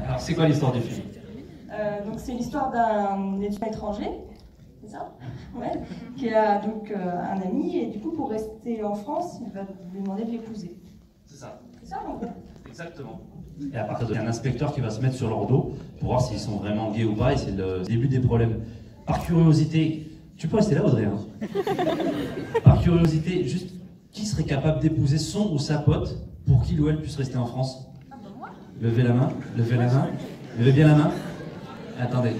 Alors, c'est quoi l'histoire du film? Donc c'est l'histoire d'un étudiant étranger, c'est ça? Ouais. Qui a donc un ami et du coup pour rester en France, il va lui demander de l'épouser. C'est ça. C'est ça donc? Exactement. Et à partir de là, il y a un inspecteur qui va se mettre sur leur dos pour voir s'ils sont vraiment gays ou pas, et c'est le début des problèmes. Par curiosité, tu peux rester là Audrey, hein. Par curiosité, juste, qui serait capable d'épouser son ou sa pote pour qu'il ou elle puisse rester en France? Ah bah moi? Levez la main, levez la main, levez bien la main. Attendez,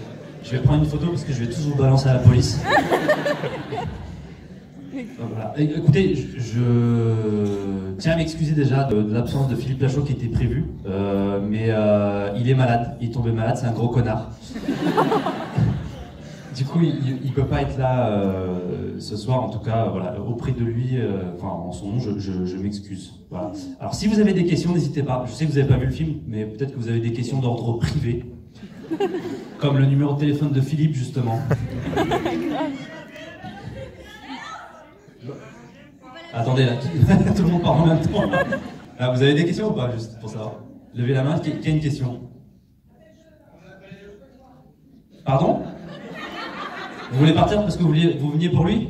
je vais prendre une photo parce que je vais tous vous balancer à la police. Voilà. Écoutez, je tiens à m'excuser déjà de l'absence de Philippe Lachaud qui était prévu, mais il est malade, il est tombé malade, c'est un gros connard. Du coup, il peut pas être là ce soir, en tout cas, voilà, auprès de lui, enfin, en son nom, je m'excuse. Voilà. Alors, si vous avez des questions, n'hésitez pas. Je sais que vous n'avez pas vu le film, mais peut-être que vous avez des questions d'ordre privé, comme le numéro de téléphone de Philippe, justement. Attendez, là, tout le monde parle en même temps. Ah, vous avez des questions ou pas, juste pour savoir? Levez la main, qui a une question? Pardon? Vous voulez partir parce que vous veniez pour lui?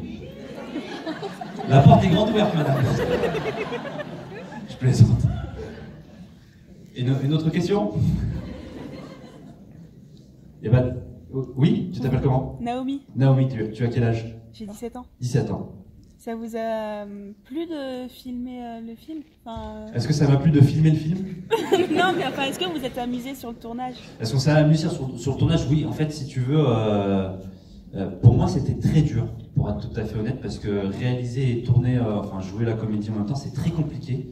La porte est grande ouverte, madame. Je plaisante. Une autre question? Y a pas de... Oui, tu t'appelles comment? Naomi. Naomi, tu as quel âge? J'ai 17 ans. 17 ans. Ça vous a plu de filmer le film? Enfin, Est-ce que ça m'a plu de filmer le film? Non, mais enfin, est-ce que vous êtes amusé sur le tournage? Est-ce qu'on s'est amusé sur le tournage? Oui, en fait, si tu veux, pour moi, c'était très dur, pour être tout à fait honnête, parce que réaliser et tourner, enfin, jouer la comédie en même temps, c'est très compliqué.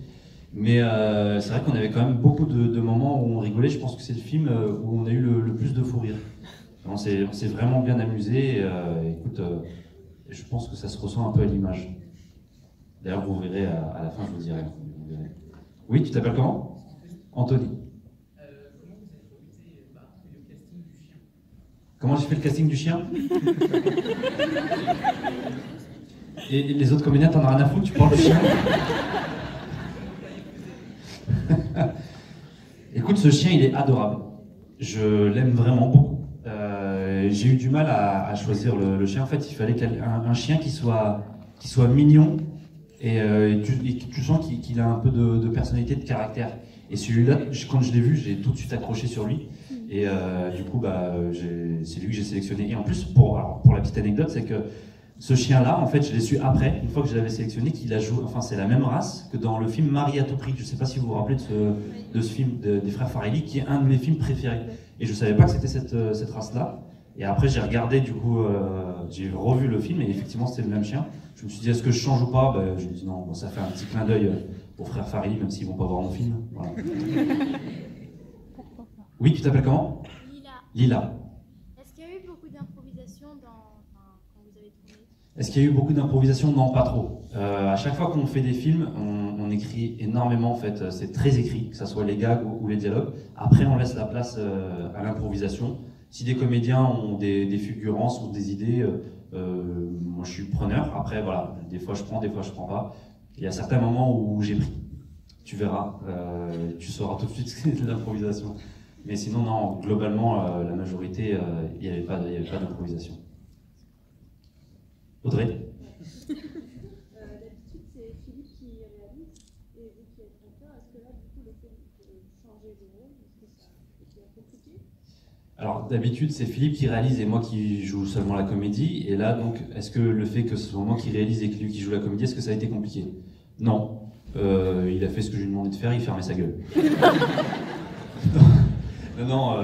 Mais c'est vrai qu'on avait quand même beaucoup de moments où on rigolait. Je pense que c'est le film où on a eu le plus de fou rire. On s'est vraiment bien amusé. Écoute, je pense que ça se ressent un peu à l'image. D'ailleurs, vous verrez à la fin, je vous dirai. Vous verrez. Oui, tu t'appelles comment? Anthony. Comment j'ai fait le casting du chien? Et les autres comédiens, t'en as rien à foutre, tu parles du chien? Écoute, ce chien, il est adorable. Je l'aime vraiment beaucoup. J'ai eu du mal à choisir le chien. En fait, il fallait un chien qui soit mignon et tu sens qu'il a un peu de personnalité, de caractère. Et celui-là, quand je l'ai vu, j'ai tout de suite accroché sur lui. Et du coup, c'est lui que j'ai sélectionné. Et en plus, pour la petite anecdote, c'est que ce chien-là, en fait, je l'ai su après, une fois que je l'avais sélectionné, qu'il a joué, enfin, c'est la même race que dans le film Marie à tout prix. Je ne sais pas si vous vous rappelez de ce film des frères Farrelly, qui est un de mes films préférés. Et je ne savais pas que c'était cette race-là. Et après, j'ai regardé, du coup, j'ai revu le film, et effectivement, c'était le même chien. Je me suis dit, est-ce que je change ou pas? Je me dis non, bon, ça fait un petit clin d'œil aux frères Farrelly, même s'ils ne vont pas voir mon film. Voilà. Oui, tu t'appelles comment? Lila. Lila. Est-ce qu'il y a eu beaucoup d'improvisation quand vous avez tourné? Est-ce qu'il y a eu beaucoup d'improvisation? Non, pas trop. À chaque fois qu'on fait des films, on écrit énormément, en fait. C'est très écrit, que ce soit les gags ou les dialogues. Après, on laisse la place à l'improvisation. Si des comédiens ont des fulgurances ou des idées, moi je suis preneur. Après, voilà, des fois je prends, des fois je prends pas. Il y a certains moments où j'ai pris. Tu verras, tu sauras tout de suite ce que c'est de l'improvisation. Mais sinon, non, globalement, la majorité, il n'y avait pas d'improvisation. Audrey? D'habitude, c'est Philippe qui réalise, et vous qui êtes acteur, est-ce que là, du coup, le fait de changer de rôle, est-ce que ça a compliqué? Alors, d'habitude, c'est Philippe qui réalise et moi qui joue seulement la comédie. Et là, donc, est-ce que le fait que ce soit moi qui réalise et que lui qui joue la comédie, est-ce que ça a été compliqué? Non. Il a fait ce que je lui ai demandé de faire, il fermait sa gueule. Non,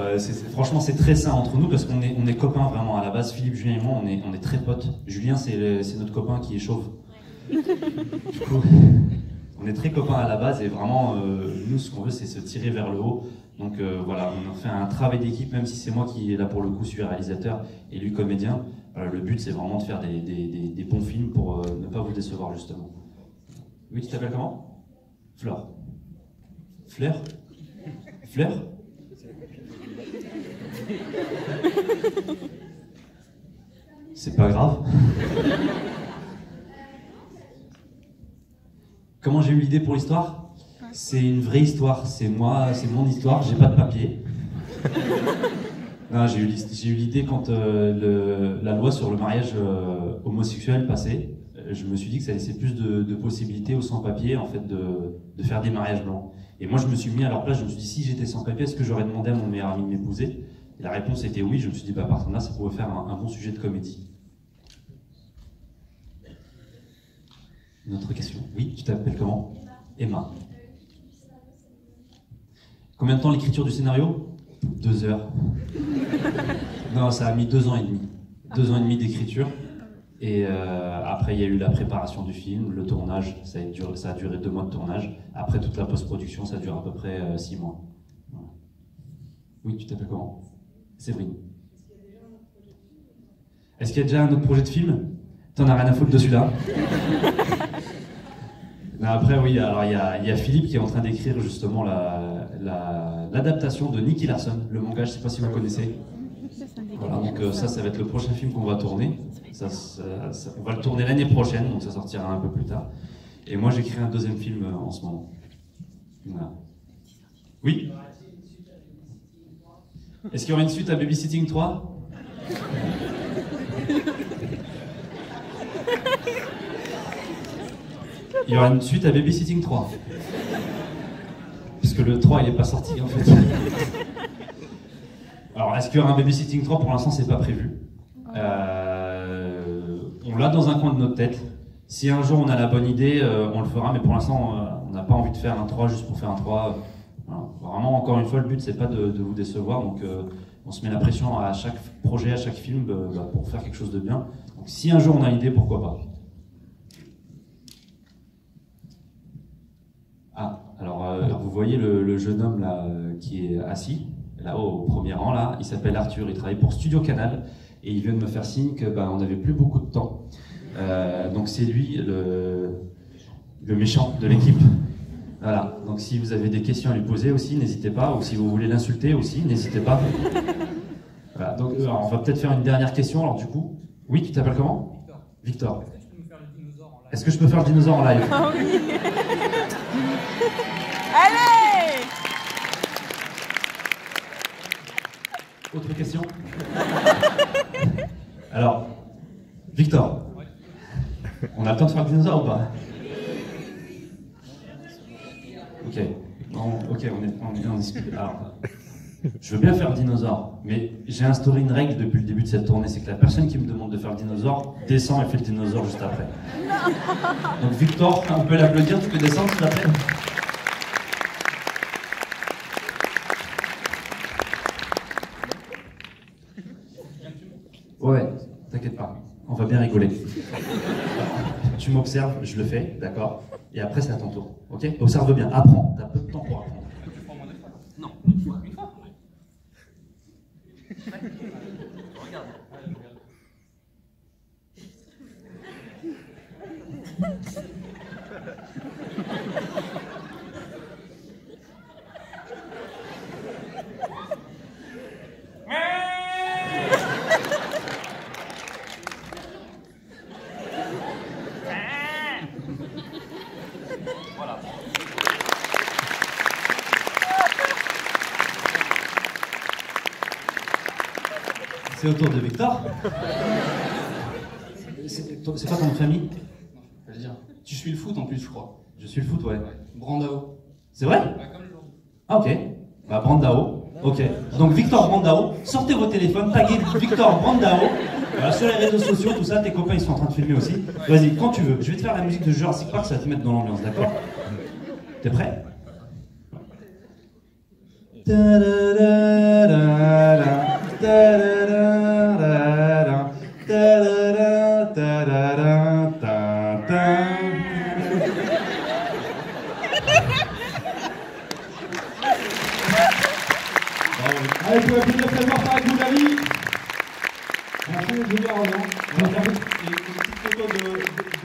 franchement, c'est très sain entre nous parce qu'on est copains vraiment à la base. Philippe, Julien et moi, on est très potes. Julien, c'est notre copain qui est chauve. Du coup, on est très copains à la base et vraiment, nous, ce qu'on veut, c'est se tirer vers le haut. Donc voilà, on a fait un travail d'équipe, même si c'est moi qui est là pour le coup, suis réalisateur et lui comédien. Le but, c'est vraiment de faire des bons films pour ne pas vous décevoir, justement. Oui, tu t'appelles comment? Flore. Fleur? Fleur? C'est pas grave. Comment j'ai eu l'idée pour l'histoire? C'est une vraie histoire, c'est moi, c'est mon histoire, j'ai pas de papier. Non, j'ai eu l'idée quand la loi sur le mariage homosexuel passait. Je me suis dit que ça laissait plus de possibilités aux sans-papiers en fait de faire des mariages blancs. Et moi je me suis mis à leur place, je me suis dit si j'étais sans-papier, est-ce que j'aurais demandé à mon meilleur ami de m'épouser? Et la réponse était oui, je me suis dit bah par contre là ça pouvait faire un bon sujet de comédie. Une autre question? Oui, tu t'appelles comment? Emma. Combien de temps l'écriture du scénario? 2 heures. Non, ça a mis 2 ans et demi. 2 ans et demi d'écriture. Et après, il y a eu la préparation du film, le tournage, ça a duré 2 mois de tournage. Après, toute la post-production, ça dure à peu près 6 mois. Voilà. Oui, tu t'appelles comment? Séverine. Est-ce qu'il y a déjà un autre projet de film? T'en as rien à foutre de celui-là? Après, oui, alors il y a Philippe qui est en train d'écrire justement l'adaptation de Nicky Larson, le manga, je ne sais pas si vous connaissez. Voilà, donc ça va être le prochain film qu'on va tourner. On va le tourner l'année prochaine, donc ça sortira un peu plus tard. Et moi, j'écris un 2e film en ce moment. Voilà. Oui? Est-ce qu'il y aura une suite à Babysitting 3? Il y aura une suite à Babysitting 3. Parce que le 3, il n'est pas sorti, en fait. Alors, est-ce qu'il y aura un Babysitting 3? Pour l'instant, c'est pas prévu. On l'a dans un coin de notre tête. Si un jour on a la bonne idée, on le fera, mais pour l'instant, on n'a pas envie de faire un 3 juste pour faire un 3. Voilà. Vraiment, encore une fois, le but, c'est pas de vous décevoir. Donc, on se met la pression à chaque projet, à chaque film, pour faire quelque chose de bien. Donc, si un jour on a l'idée, pourquoi pas. Ah, alors vous voyez le jeune homme là qui est assis, là-haut au premier rang, là, il s'appelle Arthur, il travaille pour Studio Canal, et il vient de me faire signe que on n'avait plus beaucoup de temps. Donc c'est lui le méchant de l'équipe. Voilà, donc si vous avez des questions à lui poser aussi, n'hésitez pas, ou si vous voulez l'insulter aussi, n'hésitez pas. Voilà, donc alors, on va peut-être faire une dernière question, alors du coup. Oui, tu t'appelles comment? Victor. Est-ce que je peux faire le dinosaure en live? Ah oui. Allez! Autre question? Alors, Victor, on a le temps de faire le dinosaure ou pas? Ok, on discute. Alors, je veux bien faire le dinosaure, mais j'ai instauré une règle depuis le début de cette tournée, c'est que la personne qui me demande de faire le dinosaure descend et fait le dinosaure juste après. Donc Victor, on peut l'applaudir, tu peux descendre s'il te plaît. Ouais, t'inquiète pas, on va bien rigoler. Tu m'observes, je le fais, d'accord? Et après c'est à ton tour, ok? Observe bien, apprends, t'as peu de temps pour apprendre. Non, une fois. Regarde. Voilà. C'est au tour de Victor. C'est pas ton famille? Je veux dire, tu suis le foot en plus, je crois. Je suis le foot, ouais. Brandao. C'est vrai? Ah ok. Bah Brandao. Ok. Donc Victor Brandao, sortez vos téléphones, taguez Victor Brandao. Voilà, sur les réseaux sociaux, tout ça, tes copains ils sont en train de filmer aussi. Vas-y, quand tu veux. Je vais te faire la musique de Jurassic Park, ça va te mettre dans l'ambiance, d'accord? T'es prêt? Allez, vous pouvez applaudir très fort avec vos amis. Merci, Julien Roland. On va faire une petite photo de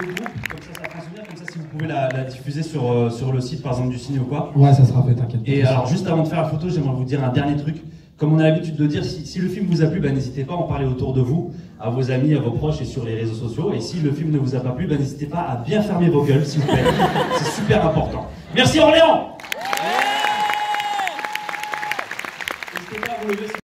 groupe, comme ça fera un souvenir, comme ça si vous pouvez la diffuser sur le site par exemple du ciné ou quoi. Ouais, ça sera fait, t'inquiète. Et alors juste avant de faire la photo, j'aimerais vous dire un dernier truc. Comme on a l'habitude de dire, si le film vous a plu, n'hésitez pas à en parler autour de vous, à vos amis, à vos proches et sur les réseaux sociaux. Et si le film ne vous a pas plu, n'hésitez pas à bien fermer vos gueules, s'il vous plaît. C'est super important. Merci Orléans! N'hésitez pas à vous lever.